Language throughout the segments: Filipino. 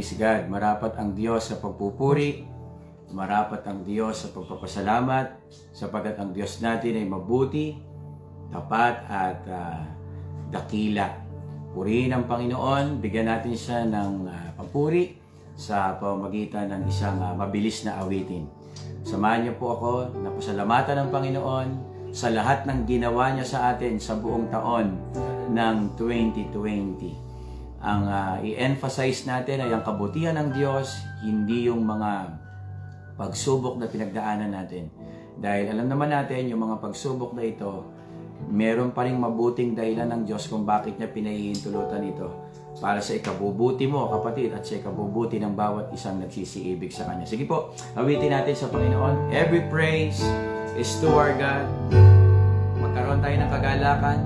Praise God. Marapat ang Diyos sa pagpupuri. Marapat ang Diyos sa pagpapasalamat sapagkat ang Diyos natin ay mabuti, tapat at dakila. Purihin ang Panginoon. Bigyan natin siya ng papuri sa pamamagitan ng isang mabilis na awitin. Samahan niyo po ako na pasalamatan ng Panginoon sa lahat ng ginawa niya sa atin sa buong taon ng 2020. Ang i-emphasize natin ay ang kabutihan ng Diyos, hindi yung mga pagsubok na pinagdaanan natin. Dahil alam naman natin, yung mga pagsubok na ito, meron pa rin mabuting dahilan ng Diyos kung bakit niya pinahihintulutan ito. Para sa ikabubuti mo, kapatid, at sa ikabubuti ng bawat isang nagsisiibig sa Kanya. Sige po, awitin natin sa Panginoon. Every praise is to our God. Magkaroon tayo ng kagalakan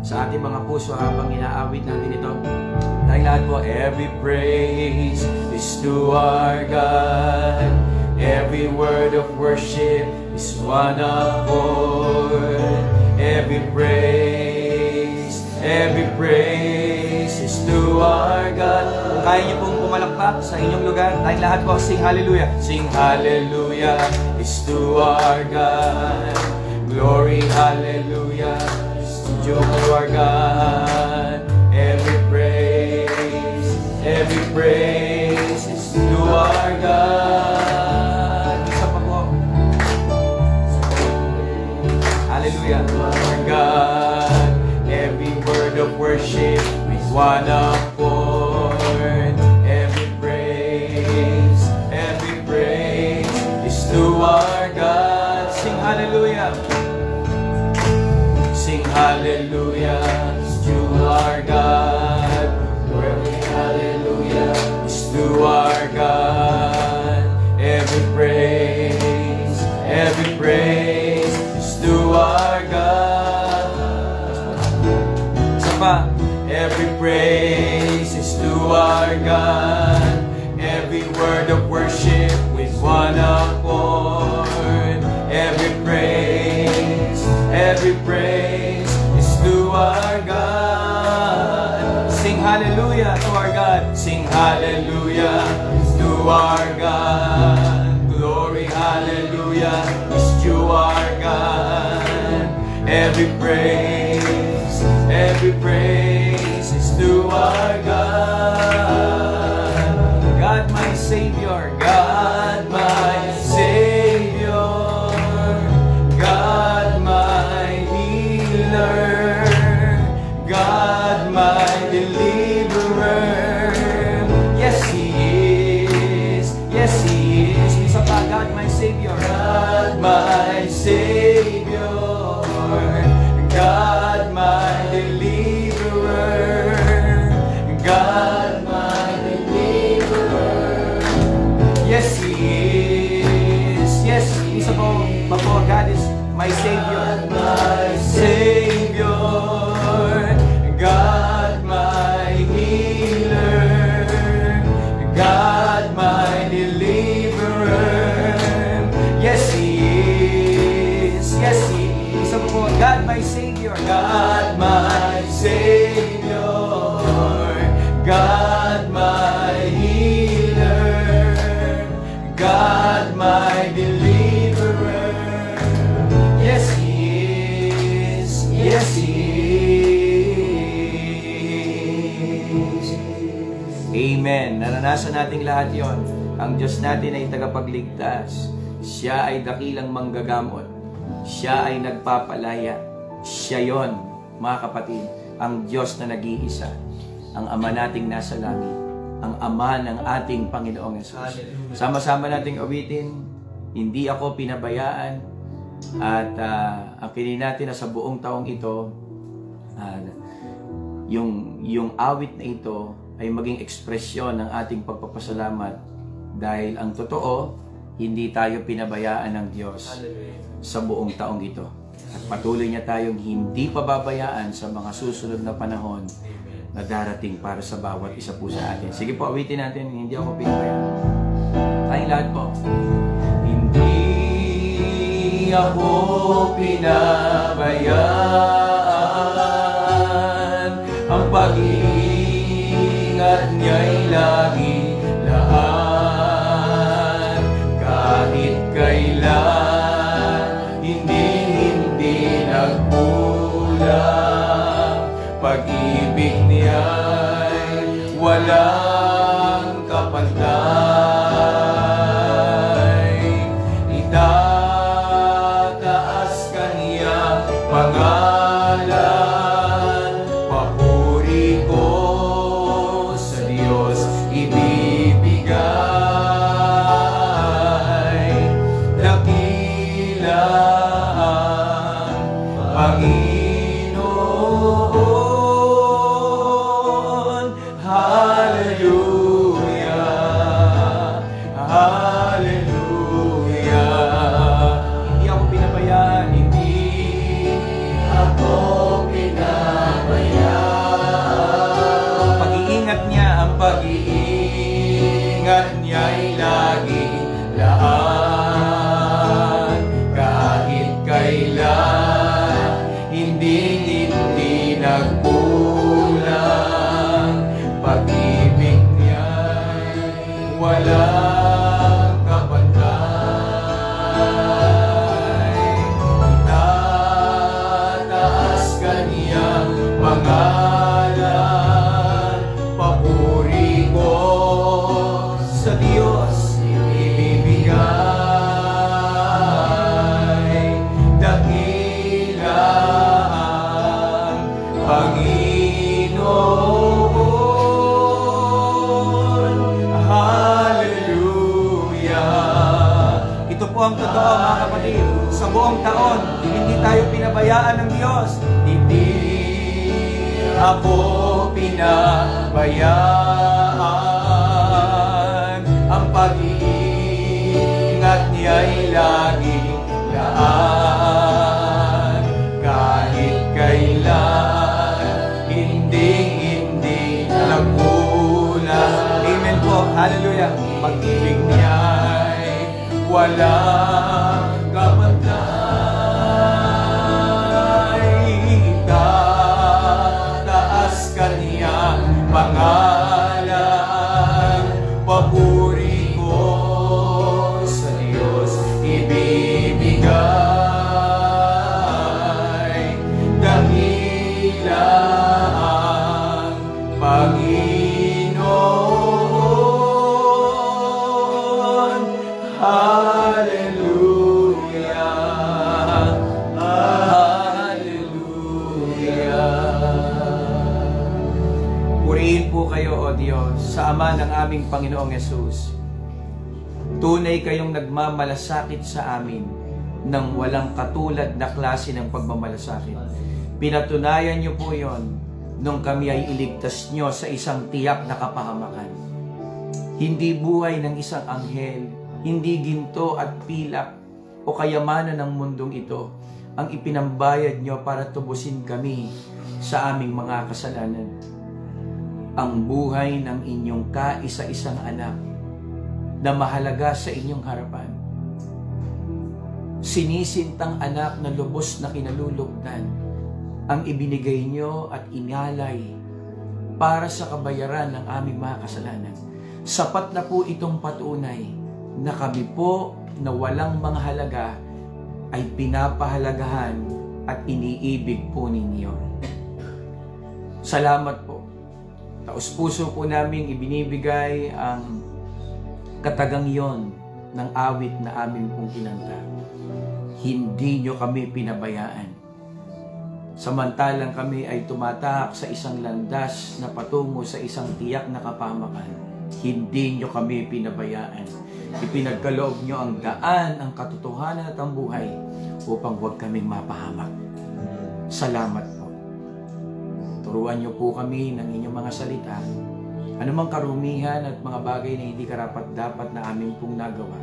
sa ating mga puso habang inaawit natin ito. Tayong lahat po, every praise is to our God. Every word of worship is one accord. Every praise is to our God. Kung kaya niyo pong pumalakpak sa inyong lugar, tayong lahat po, sing hallelujah. Sing hallelujah is to our God. Glory, hallelujah is to our God. Every praise is to our God. Isa pa po. Hallelujah to our God. Every word of worship is one accord. Every praise is to our God. Sing hallelujah. Sing hallelujah to our God. Glory, hallelujah is to our God. Every praise is to our God. Sapa. Every praise is to our God. Every word of worship with one accord. Every praise is to our God. Sing hallelujah to our God. Sing hallelujah to our God. Glory, hallelujah is to our God. Every praise is to our God. God my Savior, God my Savior, God my healer, God my deliverer. Yes, He is. Yes, He is. Isa pa, God my Savior. God my Savior. God my deliverer. God my deliverer. Yes, He is. Yes, isa po, God is my Savior. God my Savior. God my healer, God my deliverer. Yes, He is. Yes, He is. Isa po, God my Savior. God my Savior. God my healer. God my deliverer. Yes, He is. Yes, He is. Amen. Naranasan nating lahat yon. Ang Diyos natin ay tagapagligtas. Siya ay dakilang manggagamot. Siya ay nagpapalaya. Siya yon, mga kapatid, ang Diyos na nag-iisa. Ang Ama nating nasa langit. Ang Ama ng ating Panginoong Yesus. Sama-sama nating awitin. Hindi ako pinabayaan. At akinin natin na sa buong taong ito, yung awit na ito ay maging ekspresyon ng ating pagpapasalamat dahil ang totoo, hindi tayo pinabayaan ng Diyos sa buong taong ito. At patuloy niya tayong hindi pababayaan sa mga susunod na panahon na darating para sa bawat isa po sa atin. Sige po, awitin natin, hindi ako pinabayaan. Tayong lahat po. Hindi ako pinabayaan, ang pag-iingat niya'y lagi pag-ibig niya'y walang kapantay. Itataas kaniyang pangalan, papuri ko sa Diyos ibibigay. Dakila ang Panginoon. Hallelujah, hallelujah. Hindi ako pinabayaan, hindi ako pinabayaan. Pag-iingat niya, ang pag-iingat niya'y laging laan. Kahit kailan, hindi nagkulang. Pag-ibig niya'y walang kapantay. Itataas kaniyang pangalan, papuri ko sa Diyos ibibigay. Dakila ang Panginoon. Hallelujah. Ito po ang totoo, mga kapatid. Sa buong taon, hindi tayo pinabayaan ng Diyos. Hindi ako pinabayaan. Ang pag-iingat niya'y laging laan. Kahit kailan, hindi nagkulang. Amen po. Hallelujah. Pag-ibig niya'y walang kapantay. Itataas kaniyang pangalan, papuri ko sa Diyos ibibigay. Dakila ang Panginoon. Hallelujah, hallelujah. Purihin po kayo, O Diyos, sa Ama ng aming Panginoong Yesus. Tunay kayong nagmamalasakit sa amin nang walang katulad na klase ng pagmamalasakit. Pinatunayan niyo po yon nung kami ay iligtas niyo sa isang tiyak na kapahamakan. Hindi buhay ng isang anghel, hindi ginto at pilak o kayamanan ng mundong ito ang ipinambayad niyo para tubusin kami sa aming mga kasalanan. Ang buhay ng inyong kaisa-isang anak na mahalaga sa inyong harapan. Sinisintang anak na lubos na kinalulugdan ang ibinigay nyo at inalay para sa kabayaran ng aming mga kasalanan. Sapat na po itong patunay na kami po na walang mga halaga ay pinapahalagahan at iniibig po ninyo. Salamat po. Taos-puso po namin ibinibigay ang katagang yon ng awit na amin pong kinanta. Hindi nyo kami pinabayaan. Samantalang kami ay tumatahak sa isang landas na patungo sa isang tiyak na kapahamakan. Hindi nyo kami pinabayaan. Ipinagkaloob nyo ang daan, ang katotohanan at ang buhay upang huwag kaming mapahamak. Salamat po. Turuan nyo po kami ng inyong mga salita. Anumang karumihan at mga bagay na hindi karapat-dapat na amin pong nagawa.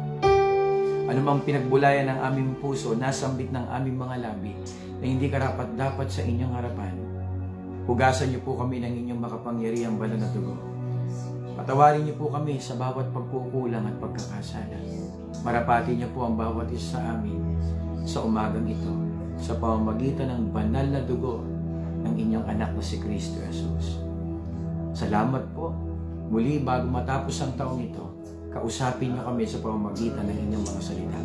Anumang pinagbulayan ng aming puso, nasambit ng aming mga labi na hindi karapat-dapat sa inyong harapan. Hugasan niyo po kami ng inyong makapangyarihang banal na dugo. Patawarin niyo po kami sa bawat pagkukulang at pagkakasala. Marapati niyo po ang bawat isa sa amin sa umagang ito sa pamamagitan ng banal na dugo ng inyong anak na si Kristo Jesus. Salamat po. Muli, bago matapos ang taong ito, kausapin niyo kami sa pamamagitan ng inyong mga salita.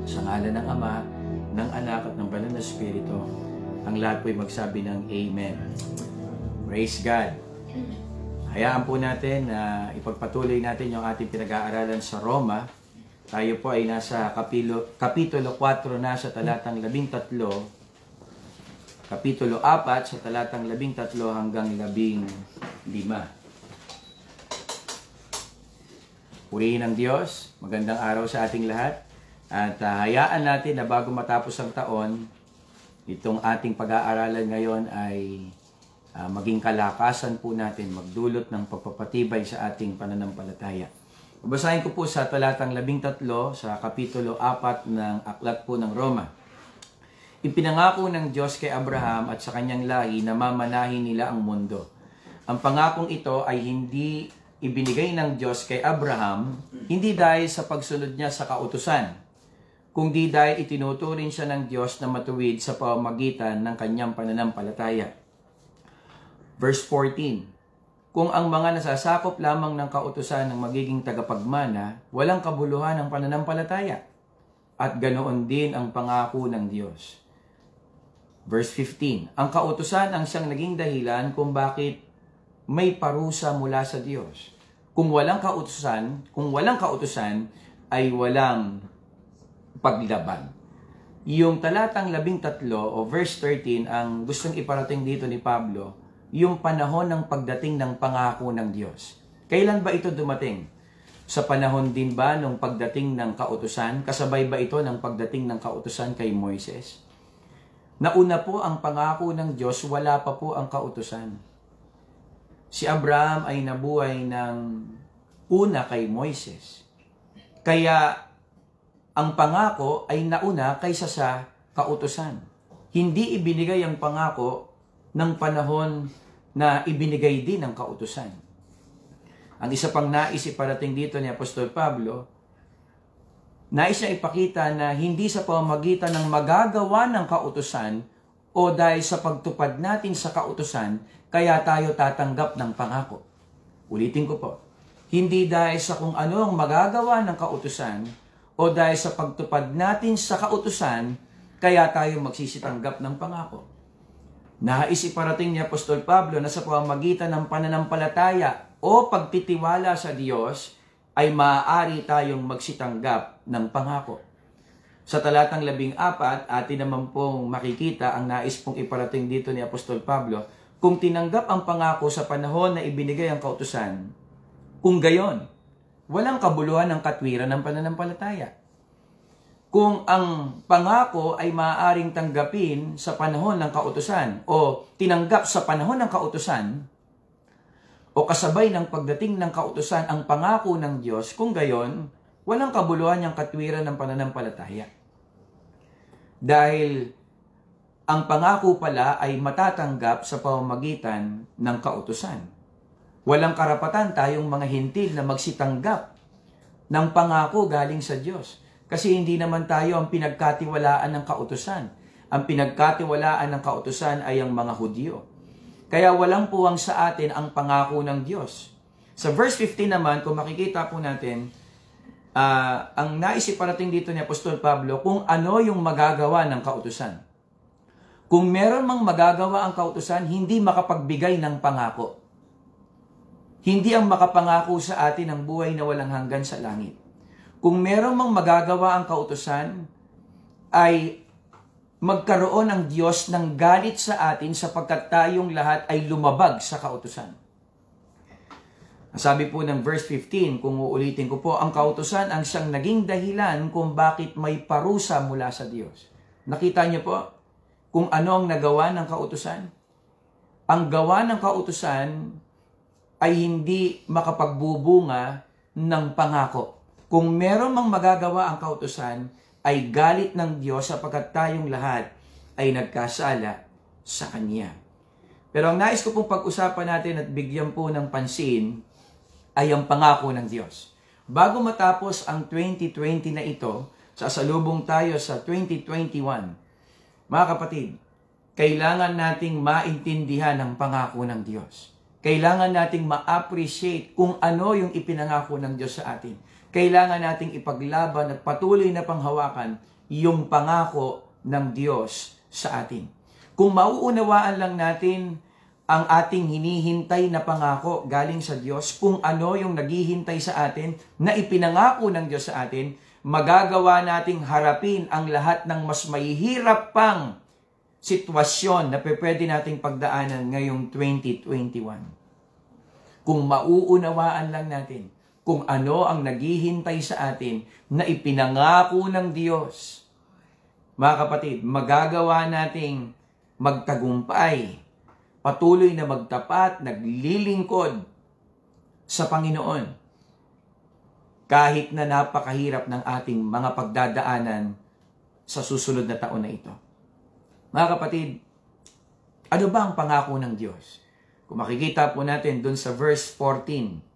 Sa ngalan ng Ama, ng Anak at ng Banal na Espiritu, ang lahat po'y magsabi ng Amen. Praise God. Hayaan po natin na ipagpatuloy natin yung ating pinag-aaralan sa Roma. Tayo po ay nasa Kapitulo 4 na sa talatang 13, Kapitulo 4 sa talatang 13 hanggang 15. Purihin ng Diyos, magandang araw sa ating lahat. At hayaan natin na bago matapos ang taon, itong ating pag-aaralan ngayon ay maging kalakasan po natin, magdulot ng pagpapatibay sa ating pananampalataya. Babasahin ko po sa talatang 13 sa Kapitulo 4 ng Aklat po ng Roma. Ipinangako ng Diyos kay Abraham at sa kanyang lahi na mamanahin nila ang mundo. Ang pangakong ito ay hindi ibinigay ng Diyos kay Abraham, hindi dahil sa pagsunod niya sa kautusan, kundi dahil itinuturing siya ng Diyos na matuwid sa pamamagitan ng kanyang pananampalataya. Verse 14, kung ang mga nasasakop lamang ng kautusan ng magiging tagapagmana, walang kabuluhan ng pananampalataya, at ganoon din ang pangako ng Diyos. Verse 15, ang kautusan ang siyang naging dahilan kung bakit may parusa mula sa Diyos. Kung walang kautusan ay walang paglaban. Yung talatang 13 o verse 13 ang gustong iparating dito ni Pablo, yung panahon ng pagdating ng pangako ng Diyos. Kailan ba ito dumating? Sa panahon din ba ng pagdating ng kautusan? Kasabay ba ito ng pagdating ng kautusan kay Moises? Nauna po ang pangako ng Diyos, wala pa po ang kautusan. Si Abraham ay nabuhay ng una kay Moises. Kaya ang pangako ay nauna kaysa sa kautusan. Hindi ibinigay ang pangako ng panahon na ibinigay din ng kautusan. Ang isa pang nais iparating dito ni Apostol Pablo, nais niya ipakita na hindi sa pamamagitan ng magagawa ng kautusan o dahil sa pagtupad natin sa kautusan, kaya tayo tatanggap ng pangako. Ulitin ko po, hindi dahil sa kung ano ang magagawa ng kautusan o dahil sa pagtupad natin sa kautusan, kaya tayo magsisitanggap ng pangako. Nais iparating ni Apostol Pablo na sa pamamagitan ng pananampalataya o pagtitiwala sa Diyos, ay maaari tayong magsitanggap ng pangako. Sa talatang 14, atin naman pong makikita ang nais pong iparating dito ni Apostol Pablo, kung tinanggap ang pangako sa panahon na ibinigay ang kautusan, kung gayon, walang kabuluhan ng katwiran ng pananampalataya. Kung ang pangako ay maaaring tanggapin sa panahon ng kautusan o tinanggap sa panahon ng kautusan o kasabay ng pagdating ng kautusan ang pangako ng Diyos, kung gayon, walang kabuluhan ng katwiran ng pananampalataya. Dahil ang pangako pala ay matatanggap sa pamamagitan ng kautusan. Walang karapatan tayong mga hintil na magsitanggap ng pangako galing sa Diyos. Kasi hindi naman tayo ang pinagkatiwalaan ng kautusan. Ang pinagkatiwalaan ng kautusan ay ang mga Hudyo. Kaya walang puwang sa atin ang pangako ng Diyos. Sa verse 15 naman, kung makikita po natin, ang nais iparating dito ni Apostol Pablo kung ano yung magagawa ng kautusan. Kung meron mang magagawa ang kautusan, hindi makapagbigay ng pangako. Hindi ang makapangako sa atin ang buhay na walang hanggan sa langit. Kung meron mang magagawa ang kautusan, ay magkaroon ang Diyos ng galit sa atin sapagkat tayong lahat ay lumabag sa kautusan. Sabi po ng verse 15, kung uulitin ko po, ang kautusan ang siyang naging dahilan kung bakit may parusa mula sa Diyos. Nakita niyo po kung ano ang nagawa ng kautusan? Ang gawa ng kautusan ay hindi makapagbubunga ng pangako. Kung meron mang magagawa ang kautusan, ay galit ng Diyos sapagkat tayong lahat ay nagkasala sa Kanya. Pero ang nais ko pong pag-usapan natin at bigyan po ng pansin ay ang pangako ng Diyos. Bago matapos ang 2020 na ito, sasalubong tayo sa 2021. Mga kapatid, kailangan nating maintindihan ang pangako ng Diyos. Kailangan nating ma-appreciate kung ano yung ipinangako ng Diyos sa atin. Kailangan nating ipaglaban at patuloy na panghawakan yung pangako ng Diyos sa atin. Kung mauunawaan lang natin ang ating hinihintay na pangako galing sa Diyos, kung ano yung naghihintay sa atin, na ipinangako ng Diyos sa atin, magagawa nating harapin ang lahat ng mas mahihirap pang sitwasyon na pwede nating pagdaanan ngayong 2021. Kung mauunawaan lang natin kung ano ang naghihintay sa atin na ipinangako ng Diyos, mga kapatid, magagawa nating magtagumpay, patuloy na magtapat, naglilingkod sa Panginoon. Kahit na napakahirap ng ating mga pagdadaanan sa susunod na taon na ito. Mga kapatid, ano ba ang pangako ng Diyos? Kung makikita po natin dun sa verse 14,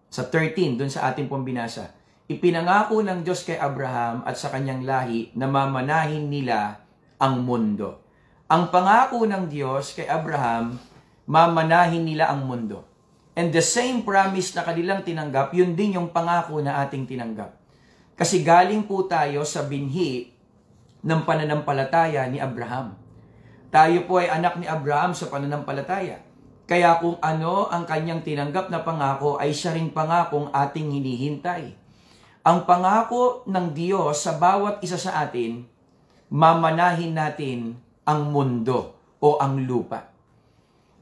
sa 13, dun sa ating pong binasa, ipinangako ng Diyos kay Abraham at sa kanyang lahi na mamanahin nila ang mundo. Ang pangako ng Diyos kay Abraham, mamanahin nila ang mundo. And the same promise na kanilang tinanggap, yun din yung pangako na ating tinanggap. Kasi galing po tayo sa binhi ng pananampalataya ni Abraham. Tayo po ay anak ni Abraham sa pananampalataya. Kaya kung ano ang kanyang tinanggap na pangako, ay siya ring pangakong ating hinihintay. Ang pangako ng Diyos sa bawat isa sa atin, mamanahin natin ang mundo o ang lupa.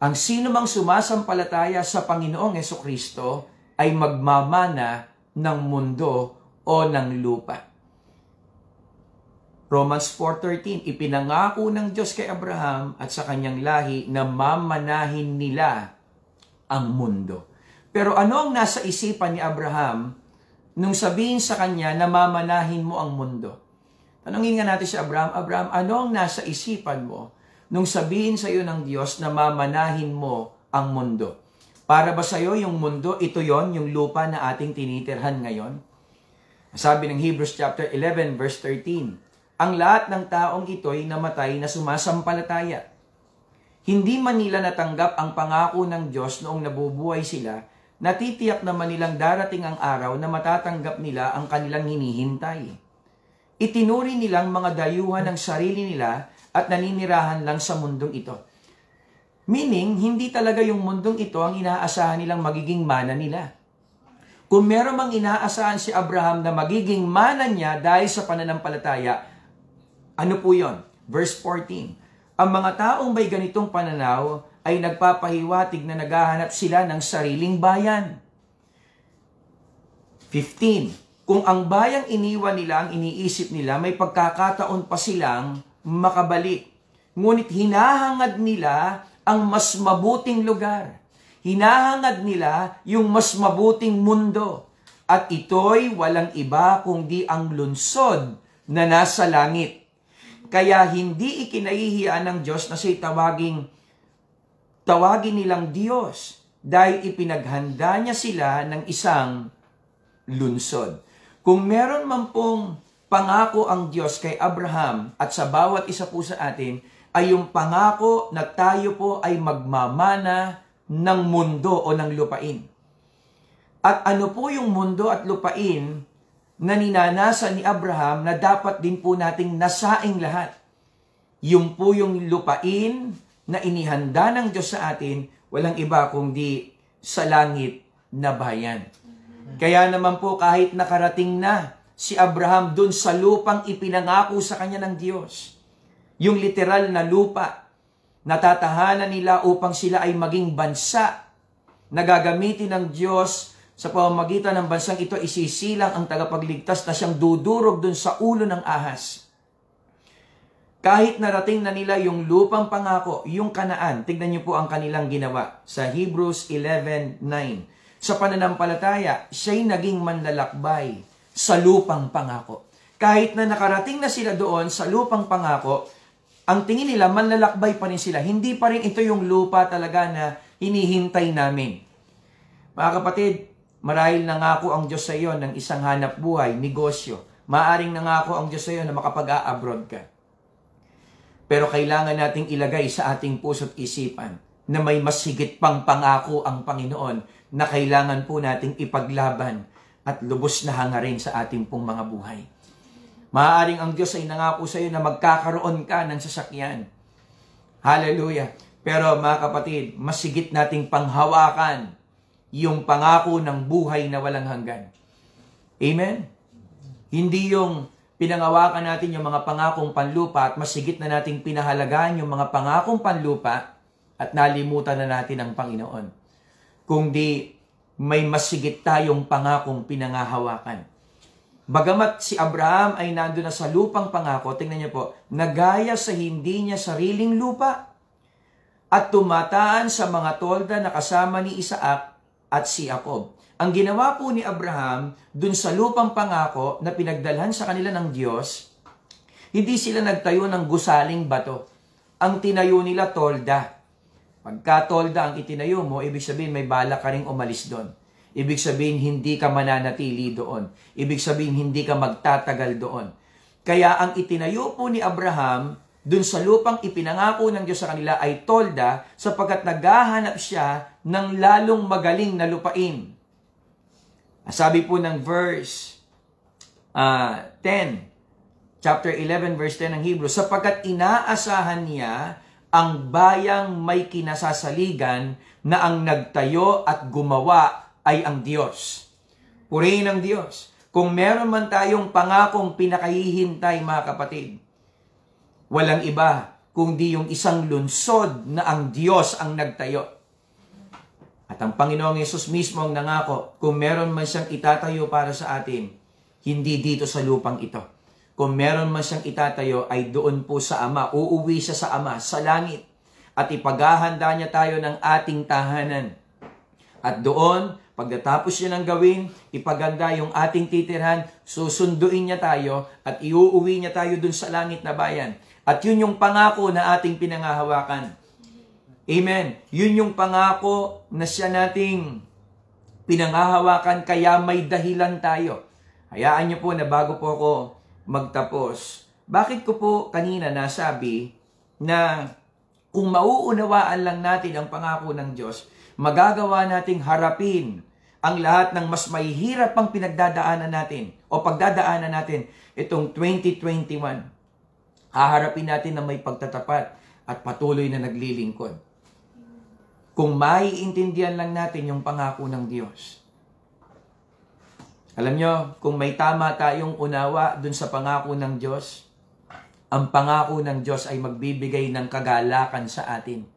Ang sino mang sumasampalataya sa Panginoong Hesukristo ay magmamana ng mundo o ng lupa. Romans 4:13, ipinangako ng Diyos kay Abraham at sa kanyang lahi na mamanahin nila ang mundo. Pero ano ang nasa isipan ni Abraham nung sabihin sa kanya na mamanahin mo ang mundo? Tanungin nga natin si Abraham, Abraham, ano ang nasa isipan mo nung sabihin sa iyo ng Diyos na mamanahin mo ang mundo? Para ba sa iyo yung mundo, ito yon, yung lupa na ating tinitirhan ngayon? Sabi ng Hebrews chapter 11 verse 13, ang lahat ng taong ito'y namatay na sumasampalataya. Hindi man nila natanggap ang pangako ng Diyos noong nabubuhay sila, natitiyak naman nilang darating ang araw na matatanggap nila ang kanilang hinihintay. Itinuri nilang mga dayuhan ng sarili nila at naninirahan lang sa mundong ito. Meaning, hindi talaga yung mundong ito ang inaasahan nilang magiging mana nila. Kung meron mang inaasahan si Abraham na magiging mana niya dahil sa pananampalataya, ano po yon? Verse 14. Ang mga taong may ganitong pananaw ay nagpapahiwatig na naghahanap sila ng sariling bayan. 15. Kung ang bayang iniwan nila ang iniisip nila, may pagkakataon pa silang makabalik. Ngunit hinahangad nila ang mas mabuting lugar. Hinahangad nila yung mas mabuting mundo. At ito'y walang iba kundi ang lunsod na nasa langit. Kaya hindi ikinahihiyan ng Diyos na siya'y tawagin nilang Diyos dahil ipinaghanda niya sila ng isang lunsod. Kung meron man pong pangako ang Diyos kay Abraham at sa bawat isa po sa atin, ay yung pangako na tayo po ay magmamana ng mundo o ng lupain. At ano po yung mundo at lupain na ninanasa ni Abraham na dapat din po nating nasaing lahat? Yung po yung lupain na inihanda ng Diyos sa atin, walang iba kundi sa langit na bayan. Kaya naman po kahit nakarating na si Abraham dun sa lupang ipinangako sa kanya ng Diyos, yung literal na lupa, natatahanan nila upang sila ay maging bansa na gagamitin ng Diyos sa pamamagitan ng bansang ito, isisilang ang tagapagligtas na siyang dudurog dun sa ulo ng ahas. Kahit narating na nila yung lupang pangako, yung Kanaan, tignan niyo po ang kanilang ginawa sa Hebrews 11:9. Sa pananampalataya, siya'y naging manlalakbay sa lupang pangako. Kahit na nakarating na sila doon sa lupang pangako, ang tingin nila, manlalakbay pa rin sila. Hindi pa rin ito yung lupa talaga na hinihintay namin. Mga kapatid, marahil nangako ang Diyos sa iyo ng isang hanap buhay, negosyo. Maaring nangako ang Diyos sa iyo na makapag-a-abroad ka. Pero kailangan nating ilagay sa ating puso't isipan na may mas higit pang pangako ang Panginoon na kailangan po nating ipaglaban at lubos na hangarin sa ating pong mga buhay. Maaaring ang Diyos ay nangako sa iyo na magkakaroon ka ng sasakyan. Hallelujah. Pero mga kapatid, masigit nating panghawakan yung pangako ng buhay na walang hanggan. Amen? Hindi yung pinangawakan natin yung mga pangakong panlupa at masigit na nating pinahalagaan yung mga pangakong panlupa at nalimutan na natin ang Panginoon. Kundi may masigit tayong pangakong pinangahawakan. Bagamat si Abraham ay nandun na sa lupang pangako, tingnan niyo po, nagaya sa hindi niya sariling lupa at tumataan sa mga tolda na kasama ni Isaac at si Jacob. Ang ginawa po ni Abraham dun sa lupang pangako na pinagdalhan sa kanila ng Diyos, hindi sila nagtayo ng gusaling bato. Ang tinayo nila tolda. Pagka tolda ang itinayo mo, ibig sabihin may balak ka ring umalis doon. Ibig sabihin hindi ka mananatili doon. Ibig sabihin hindi ka magtatagal doon. Kaya ang itinayo po ni Abraham dun sa lupang ipinangako ng Diyos sa kanila ay tolda sapagkat naghahanap siya ng lalong magaling na lupain. Sabi po ng verse 10, chapter 11, verse 10 ng Hebrew, sapagkat inaasahan niya ang bayang may kinasasaligan na ang nagtayo at gumawa ay ang Diyos. Purihin ang Diyos. Kung meron man tayong pangakong pinakahihintay, mga kapatid, walang iba kundi yung isang lungsod na ang Diyos ang nagtayo. At ang Panginoong Yesus mismo ang nangako, kung meron man siyang itatayo para sa atin, hindi dito sa lupang ito. Kung meron man siyang itatayo, ay doon po sa Ama. Uuwi siya sa Ama, sa langit. At ipaghahanda niya tayo ng ating tahanan. At doon, pagkatapos niya ng gawin, ipaganda yung ating titirhan, susunduin niya tayo, at iuuwi niya tayo doon sa langit na bayan. At yun yung pangako na ating pinangahawakan. Amen. Yun yung pangako na siya nating pinangahawakan, kaya may dahilan tayo. Hayaan niyo po na bago po ako magtapos, bakit ko po kanina nasabi na kung mauunawaan lang natin ang pangako ng Diyos, magagawa nating harapin ang lahat ng mas mahihirap pang pinagdadaanan natin o pagdadaanan natin itong 2021. Haharapin natin na may pagtatapat at patuloy na naglilingkod. Kung maiintindihan lang natin yung pangako ng Diyos. Alam nyo, kung may tama tayong unawa dun sa pangako ng Diyos, ang pangako ng Diyos ay magbibigay ng kagalakan sa atin.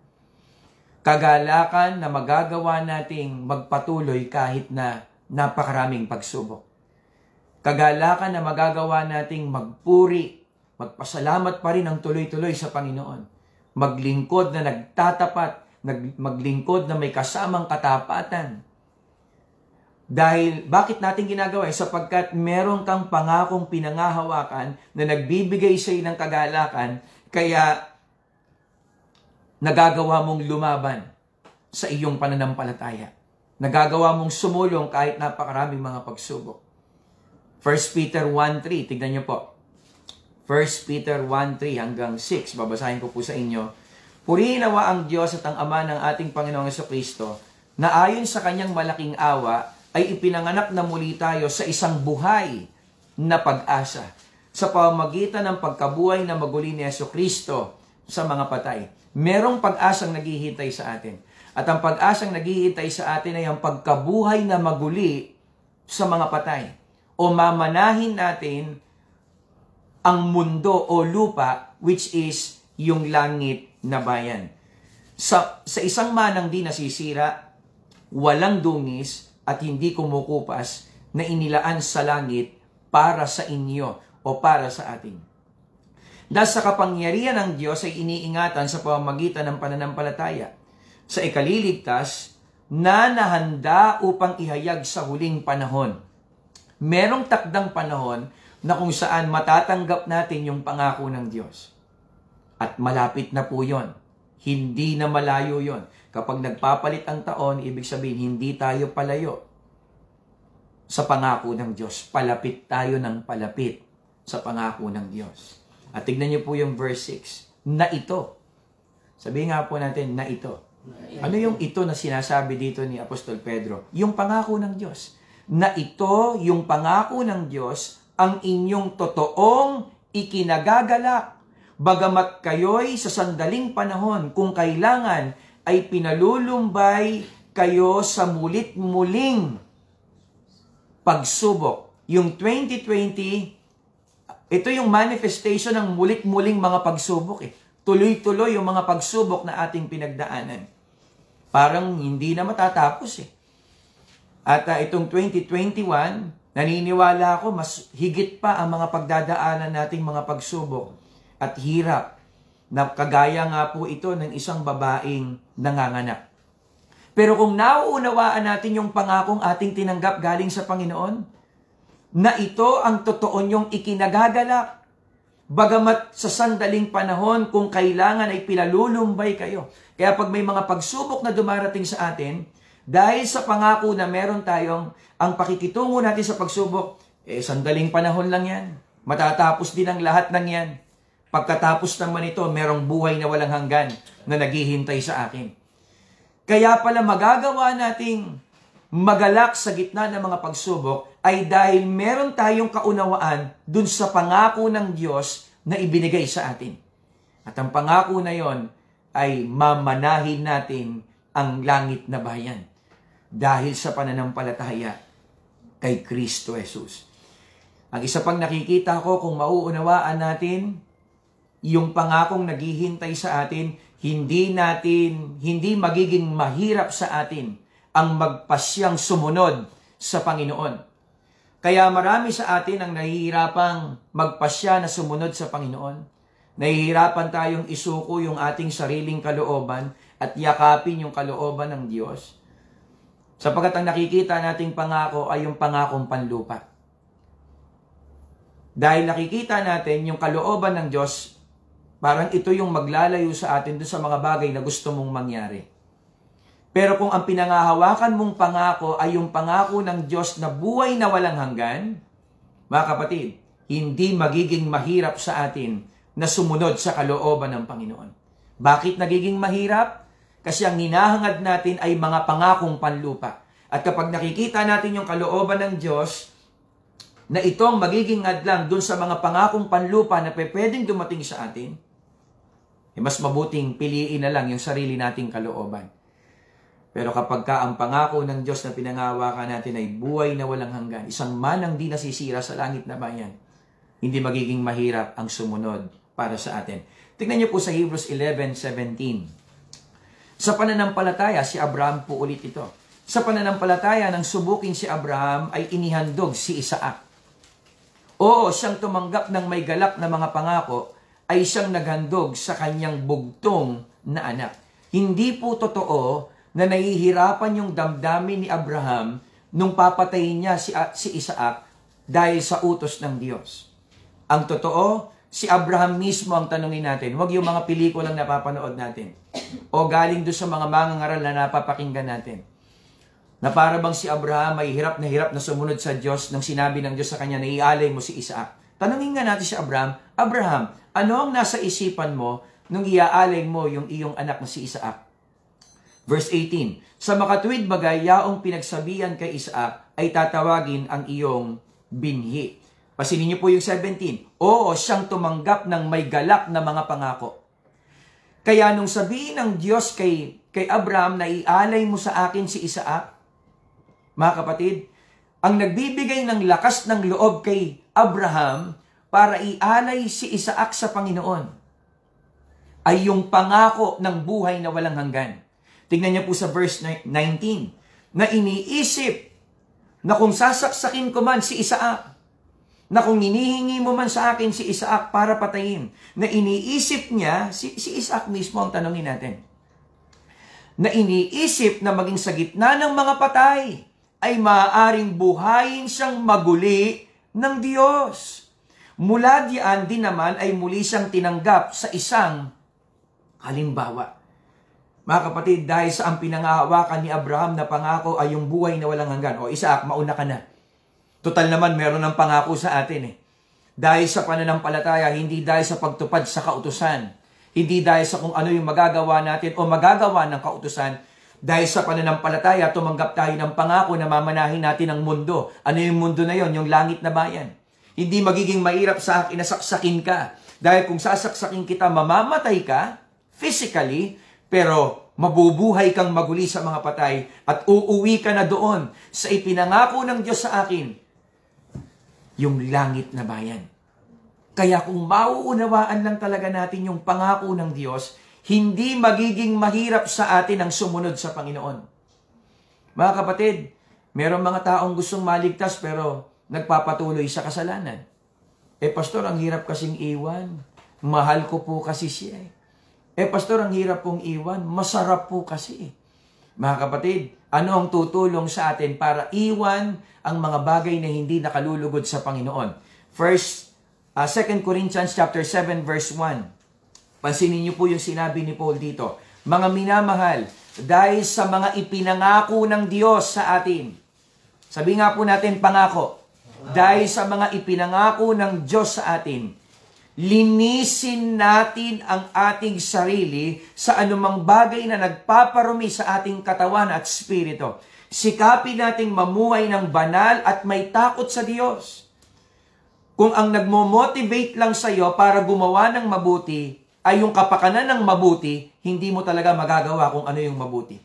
Kagalakan na magagawa nating magpatuloy kahit na napakaraming pagsubok. Kagalakan na magagawa nating magpuri, magpasalamat pa rin ang tuloy-tuloy sa Panginoon. Maglingkod na nagtatapat, maglingkod na may kasamang katapatan. Dahil, bakit natin ginagawa? Sapagkat meron kang pangakong pinangahawakan na nagbibigay sa iyo ng kagalakan, kaya nagagawa mong lumaban sa iyong pananampalataya. Nagagawa mong sumulong kahit napakaraming mga pagsubok. 1 Peter 1:3, tignan niyo po. 1 Peter 1:3 hanggang 6, babasahin ko po sa inyo. Purihin nawa ang Diyos at ang Ama ng ating Panginoong Jesucristo, na ayon sa kanyang malaking awa, ay ipinanganak na muli tayo sa isang buhay na pag-asa sa pamamagitan ng pagkabuhay na maguli ni Jesucristo sa mga patay. Merong pag-asang naghihintay sa atin. At ang pag-asang naghihintay sa atin ay ang pagkabuhay na maguli sa mga patay. O mamanahin natin ang mundo o lupa, which is yung langit na bayan. Sa isang manang di nasisira, walang dungis at hindi kumukupas na inilaan sa langit para sa inyo o para sa atin. Dahil sa kapangyarihan ng Diyos ay iniingatan sa pamamagitan ng pananampalataya sa ikaliligtas na nahanda upang ihayag sa huling panahon. Merong takdang panahon na kung saan matatanggap natin yung pangako ng Diyos. At malapit na po yon. Hindi na malayo yon. Kapag nagpapalit ang taon, ibig sabihin, hindi tayo palayo sa pangako ng Diyos. Palapit tayo ng palapit sa pangako ng Diyos. At tignan niyo po yung verse 6. Na ito. Sabihin nga po natin, na ito. Ano yung ito na sinasabi dito ni Apostol Pedro? Yung pangako ng Diyos. Na ito, yung pangako ng Diyos, ang inyong totoong ikinagagalak bagamat kayo'y sa sandaling panahon kung kailangan ay pinalulumbay kayo sa mulit-muling pagsubok. Yung 2020, ito yung manifestation ng mulit-muling mga pagsubok. Tuloy-tuloy yung mga pagsubok na ating pinagdaanan. Parang hindi na matatapos. At itong 2021, naniniwala ako mas higit pa ang mga pagdadaanan nating mga pagsubok at hirap na kagaya nga po ito ng isang babaeng nanganganak. Pero kung nauunawaan natin yung pangakong ating tinanggap galing sa Panginoon, na ito ang totoo niyong ikinagagalak, bagamat sa sandaling panahon kung kailangan ay pinalulumbay kayo. Kaya pag may mga pagsubok na dumarating sa atin, dahil sa pangako na meron tayong ang pakikitungo natin sa pagsubok, sandaling panahon lang yan. Matatapos din ang lahat ng yan. Pagkatapos naman ito, merong buhay na walang hanggan na naghihintay sa akin. Kaya pala magagawa nating magalak sa gitna ng mga pagsubok ay dahil meron tayong kaunawaan dun sa pangako ng Diyos na ibinigay sa atin. At ang pangako na yon ay mamanahin natin ang langit na bayan dahil sa pananampalataya kay Kristo Jesus. Ang isa pang nakikita ko kung mauunawaan natin yung pangakong naghihintay sa atin, hindi magiging mahirap sa atin ang magpasyang sumunod sa Panginoon. Kaya marami sa atin ang nahihirapang magpasya na sumunod sa Panginoon. Nahihirapan tayong isuko yung ating sariling kalooban at yakapin yung kalooban ng Diyos. Sapagkat ang nakikita nating pangako ay yung pangakong panlupa. Dahil nakikita natin yung kalooban ng Diyos, parang ito yung maglalayo sa atin doon sa mga bagay na gusto mong mangyari. Pero kung ang pinangahawakan mong pangako ay yung pangako ng Diyos na buhay na walang hanggan, mga kapatid, hindi magiging mahirap sa atin na sumunod sa kalooban ng Panginoon. Bakit nagiging mahirap? Kasi ang hinahangad natin ay mga pangakong panlupa. At kapag nakikita natin yung kalooban ng Diyos, na itong magiging hadlang dun sa mga pangakong panlupa na pwedeng dumating sa atin, mas mabuting piliin na lang yung sarili nating kalooban. Pero kapag ang pangako ng Diyos na pinangahawakan natin ay buhay na walang hanggan, isang manang di nasisira sa langit na bayan, hindi magiging mahirap ang sumunod para sa atin. Tignan niyo po sa Hebrews 11:17. Sa pananampalataya, si Abraham po ulit ito. Sa pananampalataya nang subukin si Abraham ay inihandog si Isaac. Oo, siyang tumanggap ng may galak na mga pangako ay siyang naghandog sa kanyang bugtong na anak. Hindi po totoo na nahihirapan yung damdamin ni Abraham nung papatayin niya si Isaac dahil sa utos ng Diyos. Ang totoo, si Abraham mismo ang tanungin natin. Huwag yung mga pelikulang napapanood natin o galing doon sa mga mangangaral na napapakinggan natin. Na para bang si Abraham ay hirap na sumunod sa Diyos nang sinabi ng Diyos sa kanya na ialay mo si Isaac. Tanungin nga natin si Abraham, Abraham, ano ang nasa isipan mo nung iaalay mo yung iyong anak na si Isaac? Verse 18, sa makatuwid bagay, yaong pinagsabihan kay Isaac ay tatawagin ang iyong binhi. Pasinin niyo po yung 17. Oo, siyang tumanggap ng may galak na mga pangako. Kaya nung sabihin ng Diyos kay Abraham na ialay mo sa akin si Isaac, mga kapatid, ang nagbibigay ng lakas ng loob kay Abraham para ialay si Isaac sa Panginoon ay yung pangako ng buhay na walang hanggan. Tingnan niyo po sa verse 19, na iniisip na kung sasaksakin ko man si Isaac, na kung hinihingi mo man sa akin si Isaac para patayin, na iniisip niya, si Isaac mismo ang tanongin natin, na iniisip na maging sa gitna ng mga patay, ay maaaring buhayin siyang maguli ng Diyos. Mula diyan din naman ay muli siyang tinanggap sa isang halimbawa. Mga kapatid, dahil sa ang pinangahawakan ni Abraham na pangako ay yung buhay na walang hanggan. O Isaac, mauna ka na. Total naman, meron ng pangako sa atin Dahil sa pananampalataya, hindi dahil sa pagtupad sa kautusan. Hindi dahil sa kung ano yung magagawa natin o magagawa ng kautusan. Dahil sa pananampalataya, tumanggap tayo ng pangako na mamanahin natin ang mundo. Ano yung mundo na yon? Yung langit na bayan. Hindi magiging mahirap sa akin na saksakin ka. Dahil kung sasaksakin kita, mamamatay ka, physically, pero mabubuhay kang maguli sa mga patay at uuwi ka na doon sa ipinangako ng Diyos sa akin, yung langit na bayan. Kaya kung mauunawaan lang talaga natin yung pangako ng Diyos, hindi magiging mahirap sa atin ang sumunod sa Panginoon. Mga kapatid, merong mga taong gustong maligtas pero nagpapatuloy sa kasalanan. Pastor, ang hirap kasing iwan. Mahal ko po kasi siya. Pastor, ang hirap pong iwan. Masarap po kasi. Mga kapatid, ano ang tutulong sa atin para iwan ang mga bagay na hindi nakalulugod sa Panginoon? 2 Corinthians chapter 7 verse 1. Pansinin niyo po yung sinabi ni Paul dito. Mga minamahal, dahil sa mga ipinangako ng Diyos sa atin. Sabi nga po natin pangako. Dahil sa mga ipinangako ng Diyos sa atin, linisin natin ang ating sarili sa anumang bagay na nagpaparumi sa ating katawan at spirito. Sikapin nating mamuhay ng banal at may takot sa Diyos. Kung ang nagmo-motivate lang sa iyo para gumawa ng mabuti ay yung kapakanan ng mabuti, hindi mo talaga magagawa kung ano yung mabuti.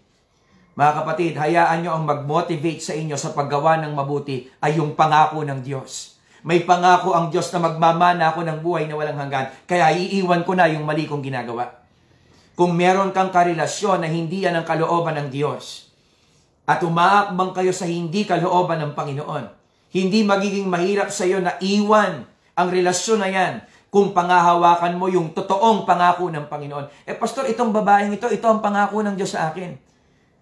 Mga kapatid, hayaan nyo ang mag-motivate sa inyo sa paggawa ng mabuti ay yung pangako ng Diyos. May pangako ang Diyos na magmamana ako ng buhay na walang hanggan, kaya iiwan ko na yung mali kong ginagawa. Kung meron kang karelasyon na hindi yan ang kalooban ng Diyos, at umaakbang kayo sa hindi kalooban ng Panginoon, hindi magiging mahirap sa iyo na iwan ang relasyon na yan kung pangahawakan mo yung totoong pangako ng Panginoon. Pastor, itong babaeng ito ang pangako ng Diyos sa akin.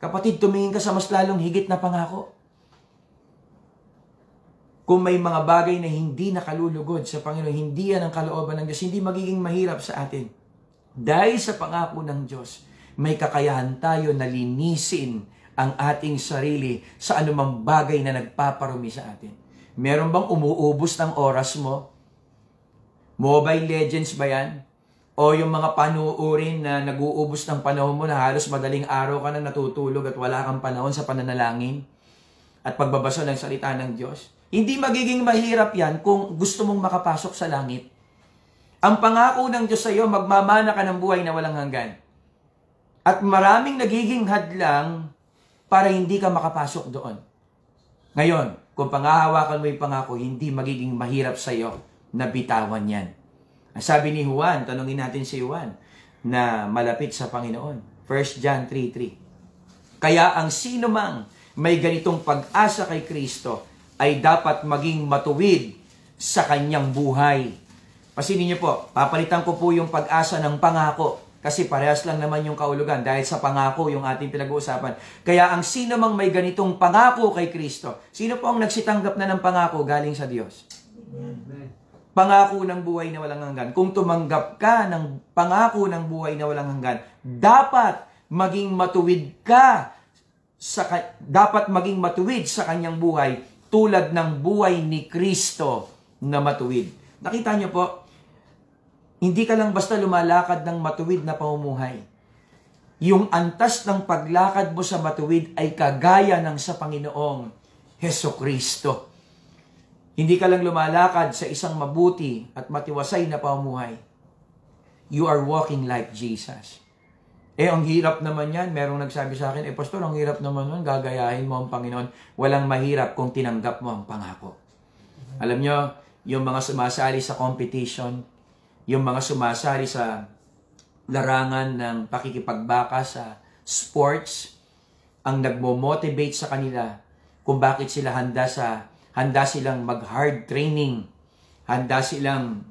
Kapatid, tumingin ka sa mas lalong higit na pangako. Kung may mga bagay na hindi nakalulugod sa Panginoon, hindi yan ang kalooban ng Diyos, hindi magiging mahirap sa atin. Dahil sa pangako ng Diyos, may kakayahan tayo na linisin ang ating sarili sa anumang bagay na nagpaparumi sa atin. Meron bang umuubos ng oras mo? Mobile Legends ba yan? O yung mga panuurin na nag-uubos ng panahon mo na halos madaling araw ka na natutulog at wala kang panahon sa pananalangin at pagbabasa ng salita ng Diyos? Hindi magiging mahirap yan kung gusto mong makapasok sa langit. Ang pangako ng Diyos sa iyo, magmamana ka ng buhay na walang hanggan. At maraming nagiging hadlang para hindi ka makapasok doon. Ngayon, kung pangahawakan mo yung pangako, hindi magiging mahirap sa iyo na bitawan yan. Sabi ni Juan, tanungin natin si Juan, na malapit sa Panginoon. 1 John 3:3. Kaya ang sino mang may ganitong pag-asa kay Kristo ay dapat maging matuwid sa kanyang buhay. Pasinin niyo po, papalitan ko po yung pag-asa ng pangako. Kasi parehas lang naman yung kaulugan dahil sa pangako yung ating pinag-uusapan. Kaya ang sino mang may ganitong pangako kay Kristo, sino po ang nagsitanggap na ng pangako galing sa Diyos? Pangako ng buhay na walang hanggan. Kung tumanggap ka ng pangako ng buhay na walang hanggan, dapat maging matuwid ka dapat maging matuwid sa kanyang buhay tulad ng buhay ni Kristo na matuwid. Nakita niyo po, hindi ka lang basta lumalakad ng matuwid na pamumuhay. Yung antas ng paglakad mo sa matuwid ay kagaya ng sa Panginoong Hesukristo. Hindi ka lang lumalakad sa isang mabuti at matiwasay na pamumuhay. You are walking like Jesus. Ang hirap naman yan. Merong nagsabi sa akin, Pastor, ang hirap naman nun, gagayahin mo ang Panginoon. Walang mahirap kung tinanggap mo ang pangako. Alam nyo, yung mga sumasali sa competition, yung mga sumasali sa larangan ng pakikipagbaka sa sports, ang nagmo-motivate sa kanila kung bakit sila handa silang mag-hard training, handa silang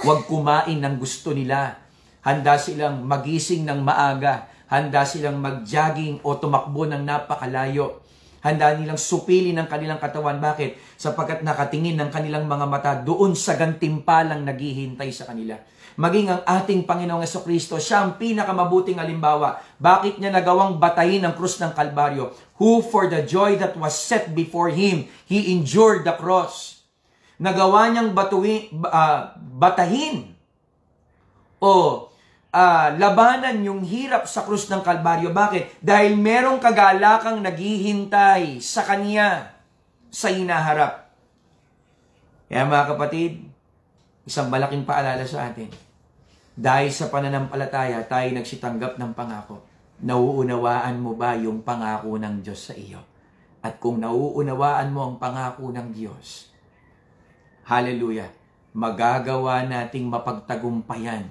wag kumain ng gusto nila, handa silang magising ng maaga, handa silang mag-jogging o tumakbo ng napakalayo, handa nilang supilin ang kanilang katawan. Bakit? Sapagkat nakatingin ng kanilang mga mata doon sa gantimpalang naghihintay sa kanila. Maging ang ating Panginoong Hesukristo, siya ang pinakamabuting halimbawa. Bakit niya nagawang batahin ang krus ng Kalbaryo? Who for the joy that was set before Him, He endured the cross. Nagawa niyang batahin o labanan yung hirap sa krus ng Kalbaryo. Bakit? Dahil merong kagalakang naghihintay sa Kanya sa hinaharap. Kaya mga kapatid, isang malaking paalala sa atin. Dahil sa pananampalataya, tayo nagsitanggap ng pangako. Nauunawaan mo ba yung pangako ng Diyos sa iyo? At kung nauunawaan mo ang pangako ng Diyos, hallelujah, magagawa nating mapagtagumpayan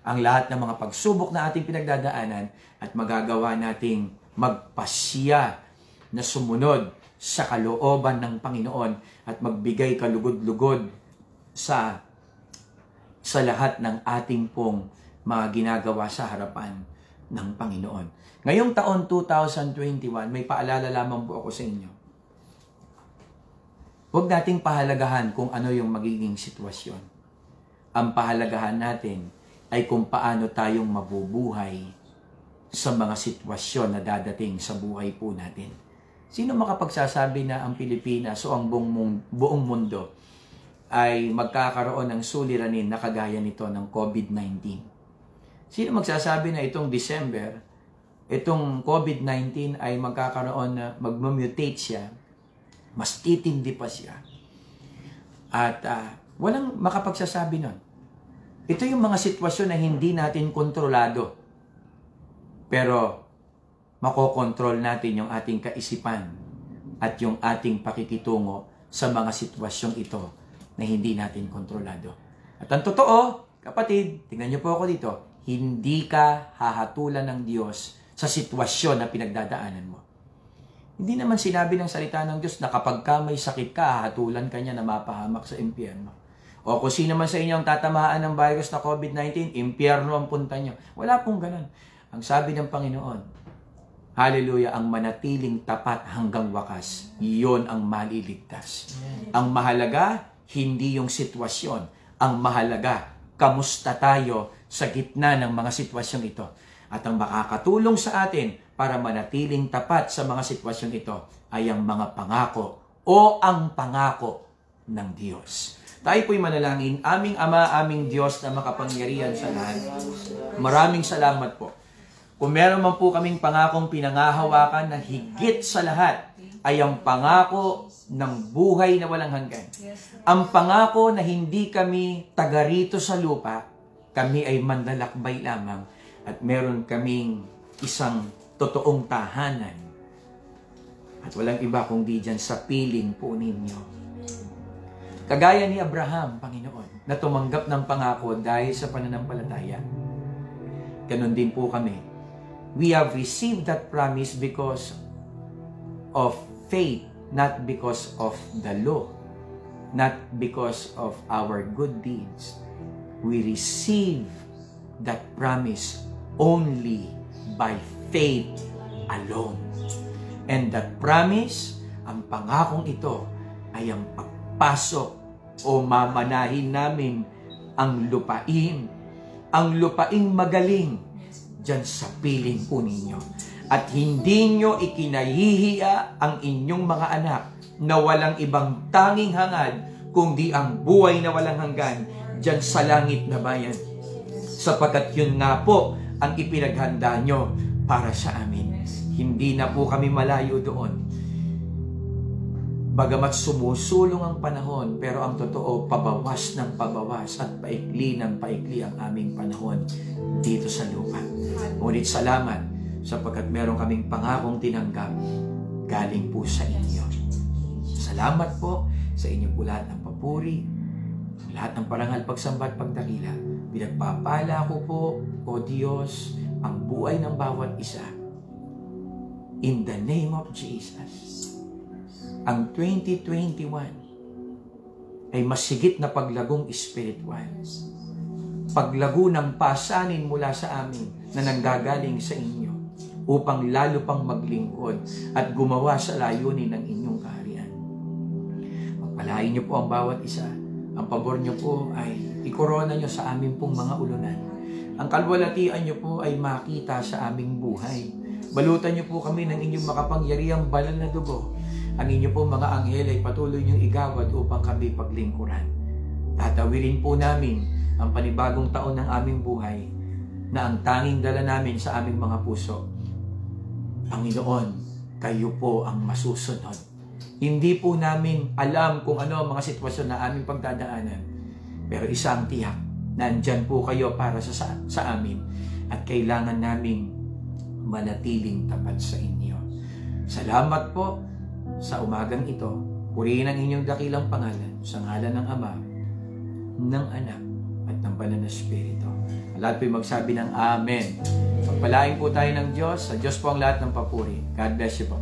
ang lahat ng mga pagsubok na ating pinagdadaanan at magagawa nating magpasya na sumunod sa kalooban ng Panginoon at magbigay kalugod-lugod sa lahat ng ating pong mga ginagawa sa harapan ng Panginoon. Ngayong taon 2021, may paalala lamang po ako sa inyo. Huwag nating pahalagahan kung ano yung magiging sitwasyon. Ang pahalagahan natin ay kung paano tayong mabubuhay sa mga sitwasyon na dadating sa buhay po natin. Sino makapagsasabi na ang Pilipinas o ang buong mundo ay magkakaroon ng suliranin na kagaya nito ng COVID-19? Sino magsasabi na itong December, itong COVID-19 ay magkakaroon na magmutate siya, mas titindi pa siya, at walang makapagsasabi nun. Ito yung mga sitwasyon na hindi natin kontrolado, pero makokontrol natin yung ating kaisipan at yung ating pakikitungo sa mga sitwasyong ito na hindi natin kontrolado. At ang totoo, kapatid, tingnan niyo po ako dito, hindi ka hahatulan ng Diyos sa sitwasyon na pinagdadaanan mo. Hindi naman sinabi ng salita ng Diyos na kapag ka may sakit ka, hahatulan ka niya na mapahamak sa impyerno. O kung sino man sa inyo ang tatamaan ng virus na COVID-19, impyerno ang punta niyo. Wala pong ganun. Ang sabi ng Panginoon, hallelujah, ang manatiling tapat hanggang wakas, iyon ang maliligtas. Ang mahalaga, hindi yung sitwasyon. Ang mahalaga, kamusta tayo sa gitna ng mga sitwasyong ito. At ang makakatulong sa atin para manatiling tapat sa mga sitwasyon ito ay ang mga pangako o ang pangako ng Diyos. Tayo po'y manalangin. Aming Ama, aming Diyos na makapangyarihan sa lahat. Maraming salamat po. Kung meron man po kaming pangakong pinangahawakan na higit sa lahat ay ang pangako ng buhay na walang hanggan. Ang pangako na hindi kami taga rito sa lupa, kami ay manlalakbay lamang at meron kaming isang totoong tahanan. At walang iba kundi dyan sa piling po ninyo. Kagaya ni Abraham, Panginoon, na tumanggap ng pangako dahil sa pananampalataya. Ganon din po kami. We have received that promise because of faith, not because of the law, not because of our good deeds. We receive that promise only by faith alone. And that promise, ang pangakong ito, ay ang pagpasok o mamanahin namin ang lupain magaling dyan sa piling po ninyo. At hindi nyo ikinahihiya ang inyong mga anak na walang ibang tanging hangad kundi ang buhay na walang hanggan dyan sa langit na bayan. Sapagkat yun nga po ang ipinaghanda nyo para sa amin. Hindi na po kami malayo doon. Bagamat sumusulong ang panahon, pero ang totoo, pabawas ng pabawas at paikli ng paikli ang aming panahon dito sa lupa. Ngunit salamat sapagkat meron kaming pangakong tinanggap galing po sa inyo. Salamat po sa inyo po lahat ng papuri, lahat ng parangal, pagsamba at pagdakila. Pinagpapala ko po, O Diyos, ang buhay ng bawat isa. In the name of Jesus. Ang 2021 ay masigit na paglagong espiritual. Paglago ng pasanin mula sa amin na nanggagaling sa inyo upang lalo pang maglingkod at gumawa sa layunin ng inyong kaharian. Pagpalain niyo po ang bawat isa. Ang pabor niyo po ay ikorona niyo sa amin pong mga ulunan. Ang kalwalatian niyo po ay makita sa aming buhay. Balutan niyo po kami ng inyong makapangyarihang banal na dugo. Ang inyo po mga anghel ay patuloy niyong igawad upang kami paglingkuran. Tatawirin po namin ang panibagong taon ng aming buhay na ang tanging dala namin sa aming mga puso. Panginoon, kayo po ang masusunod. Hindi po namin alam kung ano ang mga sitwasyon na aming pagdadaanan. Pero isang tiyak, nandyan po kayo para sa amin at kailangan naming manatiling tapat sa inyo. Salamat po sa umagang ito. Purihin ang inyong dakilang pangalan sa ngalan ng Ama, ng Anak, at ng Banal na Espiritu. Lahat po'y magsabi ng Amen. Pagpalain po tayo ng Diyos. Sa Diyos po ang lahat ng papuri. God bless you po.